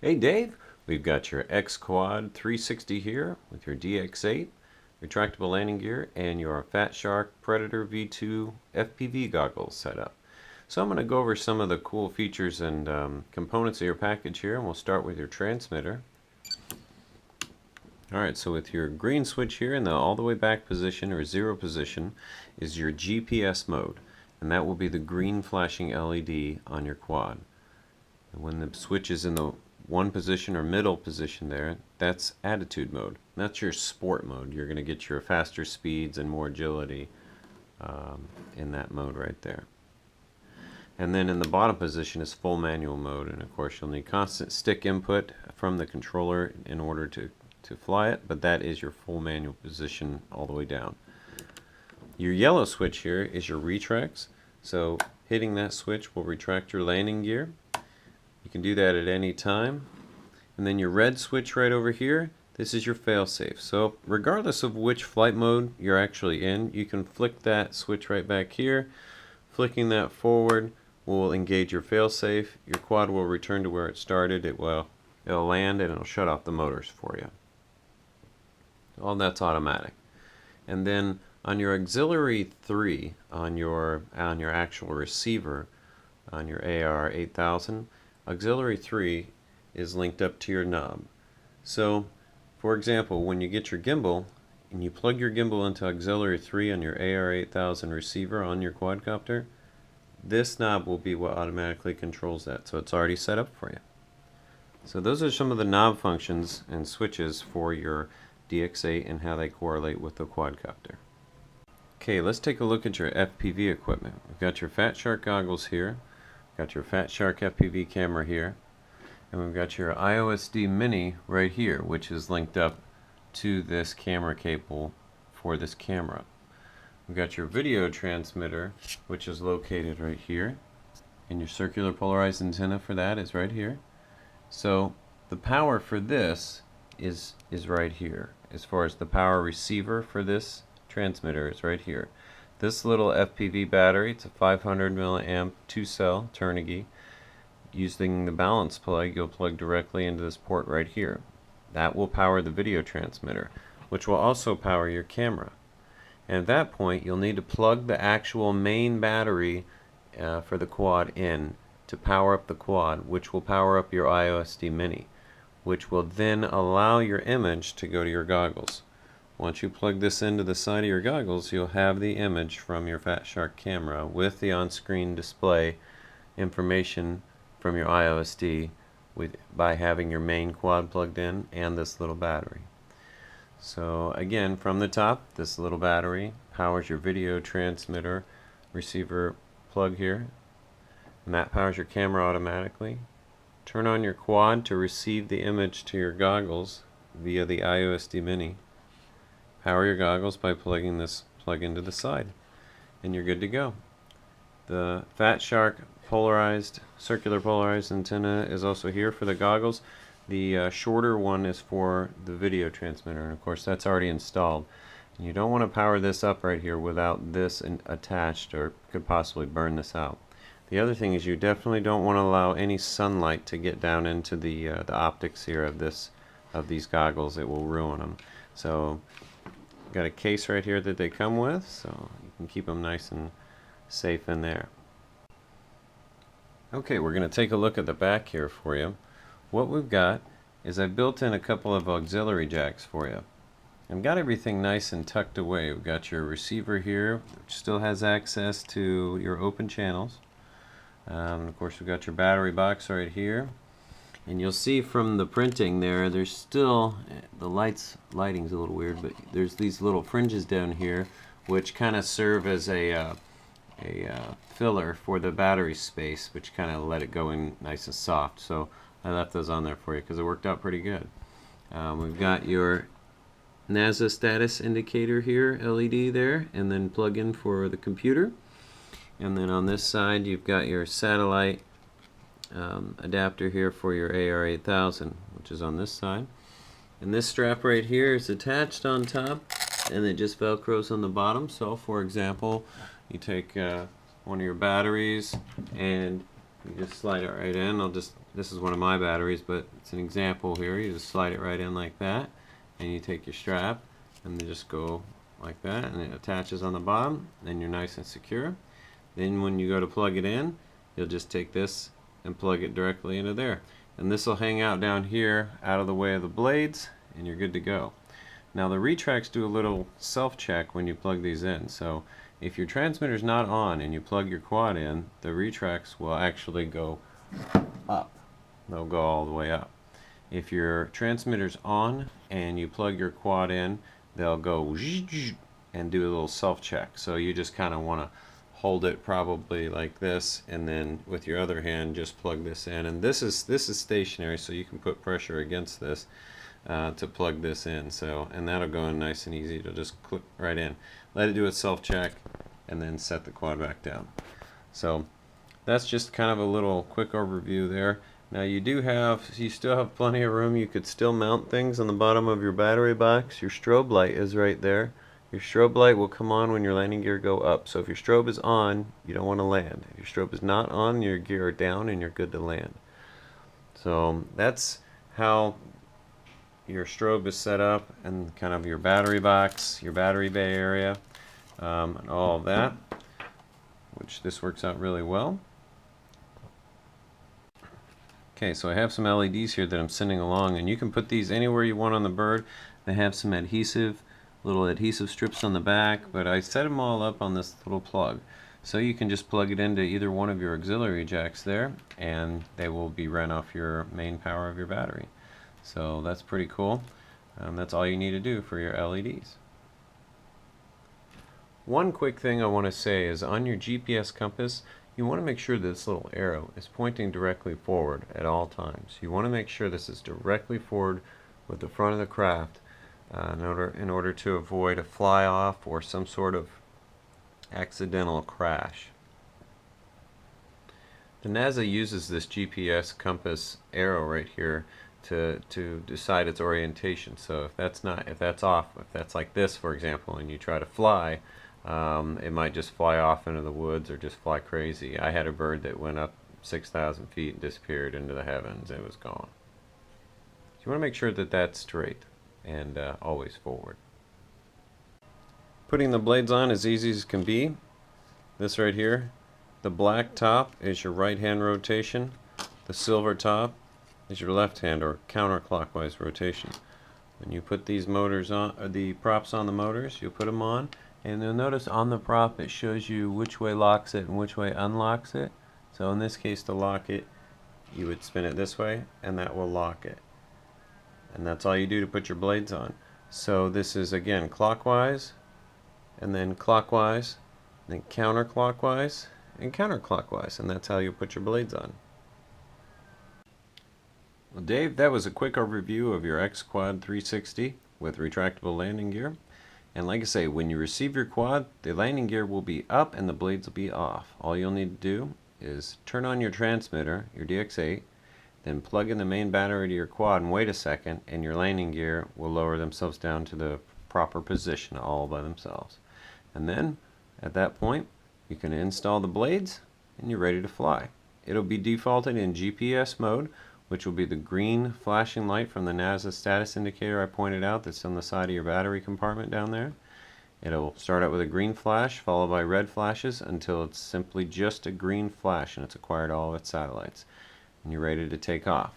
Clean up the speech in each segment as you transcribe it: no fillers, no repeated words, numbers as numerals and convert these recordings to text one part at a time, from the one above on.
Hey Dave, we've got your X-Quad 360 here with your DX8, retractable landing gear, and your Fat Shark Predator V2 FPV goggles set up. So I'm going to go over some of the cool features and components of your package here, and we'll start with your transmitter. Alright, so with your green switch here in the all the way back position or zero position is your GPS mode, and that will be the green flashing LED on your quad. And when the switch is in the one position or middle position there, that's attitude mode. That's your sport mode. You're going to get your faster speeds and more agility in that mode right there. And then in the bottom position is full manual mode, and of course you'll need constant stick input from the controller in order to fly it, but that is your full manual position all the way down. Your yellow switch here is your retracts, so hitting that switch will retract your landing gear. You can do that at any time. And then your red switch right over here, this is your failsafe. So regardless of which flight mode you're actually in, you can flick that switch right back here. Flicking that forward will engage your failsafe. Your quad will return to where it started. It'll land and it'll shut off the motors for you. All that's automatic. And then on your auxiliary 3 on your actual receiver on your AR8000, auxiliary 3 is linked up to your knob. So for example, when you get your gimbal and you plug your gimbal into auxiliary 3 on your AR8000 receiver on your quadcopter, this knob will be what automatically controls that, so it's already set up for you. So those are some of the knob functions and switches for your DX8 and how they correlate with the quadcopter. Okay, let's take a look at your FPV equipment. We've got your Fat Shark goggles here, got your Fat Shark FPV camera here, and we've got your IOSD Mini right here, which is linked up to this camera cable for this camera. We've got your video transmitter, which is located right here, and your circular polarized antenna for that is right here. So the power for this is right here. As far as the power receiver for this transmitter is right here. This little FPV battery, it's a 500 milliamp 2-cell Turnigy. Using the balance plug, you'll plug directly into this port right here. That will power the video transmitter, which will also power your camera. And at that point, you'll need to plug the actual main battery for the quad in to power up the quad, which will power up your IOSD Mini, which will then allow your image to go to your goggles. Once you plug this into the side of your goggles, you'll have the image from your Fat Shark camera with the on-screen display information from your IOSD by having your main quad plugged in and this little battery. So again, from the top, this little battery powers your video transmitter receiver plug here, and that powers your camera automatically. Turn on your quad to receive the image to your goggles via the IOSD Mini. Power your goggles by plugging this plug into the side, and you're good to go. The Fat Shark circular polarized antenna is also here for the goggles. The shorter one is for the video transmitter, and of course that's already installed. And you don't want to power this up right here without this attached, or could possibly burn this out. The other thing is you definitely don't want to allow any sunlight to get down into the optics here of these goggles. It will ruin them. So got a case right here that they come with, so you can keep them nice and safe in there. Okay, we're going to take a look at the back here for you. What we've got is I've built in a couple of auxiliary jacks for you. I've got everything nice and tucked away. We've got your receiver here, which still has access to your open channels. Of course, we've got your battery box right here, and you'll see from the printing there's still the lighting's a little weird, but there's these little fringes down here which kind of serve as a filler for the battery space, which kind of let it go in nice and soft. So I left those on there for you because it worked out pretty good. We've got your NASA status indicator here, LED there, and then plug in for the computer. And then on this side you've got your satellite adapter here for your AR8000, which is on this side. And this strap right here is attached on top, and it just velcros on the bottom. So for example, you take one of your batteries and you just slide it right in. I'll just this is one of my batteries, but it's an example here. You just slide it right in like that, and you take your strap and then just go like that, and it attaches on the bottom, and you're nice and secure. Then when you go to plug it in, you'll just take this and plug it directly into there, and this will hang out down here out of the way of the blades, and you're good to go. Now the retracts do a little self-check when you plug these in, so if your transmitter's not on and you plug your quad in, the retracts will actually go up. They'll go all the way up. If your transmitter's on and you plug your quad in, they'll go and do a little self-check. So you just kind of want to hold it probably like this, and then with your other hand just plug this in. And this is stationary, so you can put pressure against this to plug this in. So, and that'll go in nice and easy to just click right in. Let it do its self-check, and then set the quad back down. So that's just kind of a little quick overview there. Now you still have plenty of room. You could still mount things on the bottom of your battery box. Your strobe light is right there. Your strobe light will come on when your landing gear go up. So if your strobe is on, you don't want to land. If your strobe is not on, your gear are down and you're good to land. So that's how your strobe is set up, and kind of your battery box, your battery bay area, and all of that, which this works out really well. Okay, so I have some LEDs here that I'm sending along, and you can put these anywhere you want on the bird. They have some little adhesive strips on the back, but I set them all up on this little plug. So you can just plug it into either one of your auxiliary jacks there, and they will be run off your main power of your battery. So that's pretty cool. That's all you need to do for your LEDs. One quick thing I want to say is, on your GPS compass, you want to make sure this little arrow is pointing directly forward at all times. You want to make sure this is directly forward with the front of the craft in order to avoid a fly off or some sort of accidental crash. The NASA uses this GPS compass arrow right here to decide its orientation. So if that's off, if that's like this, for example, and you try to fly, it might just fly off into the woods or just fly crazy. I had a bird that went up 6,000 feet and disappeared into the heavens. It was gone. So you want to make sure that that's straight and always forward. Putting the blades on is easy as can be. This right here, the black top is your right hand rotation. The silver top is your left hand or counterclockwise rotation. When you put these motors on, or the props on the motors, you'll put them on, and you'll notice on the prop it shows you which way locks it and which way unlocks it. So in this case, to lock it, you would spin it this way, and that will lock it. And that's all you do to put your blades on. So this is, again, clockwise, and then clockwise, then counterclockwise, and counterclockwise, and that's how you put your blades on. Well, Dave, that was a quick overview of your X-Quad 360 with retractable landing gear. And like I say, when you receive your quad, the landing gear will be up and the blades will be off. All you'll need to do is turn on your transmitter, your DX8, then plug in the main battery to your quad and wait a second, and your landing gear will lower themselves down to the proper position all by themselves. And then, at that point, you can install the blades and you're ready to fly. It'll be defaulted in GPS mode, which will be the green flashing light from the NASA status indicator I pointed out that's on the side of your battery compartment down there. It'll start out with a green flash followed by red flashes until it's simply just a green flash and it's acquired all of its satellites. And you're ready to take off.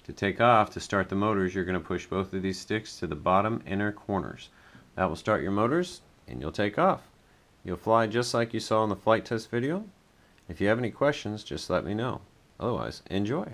To take off, to start the motors, you're going to push both of these sticks to the bottom inner corners. That will start your motors and you'll take off. You'll fly just like you saw in the flight test video. If you have any questions, just let me know. Otherwise, enjoy.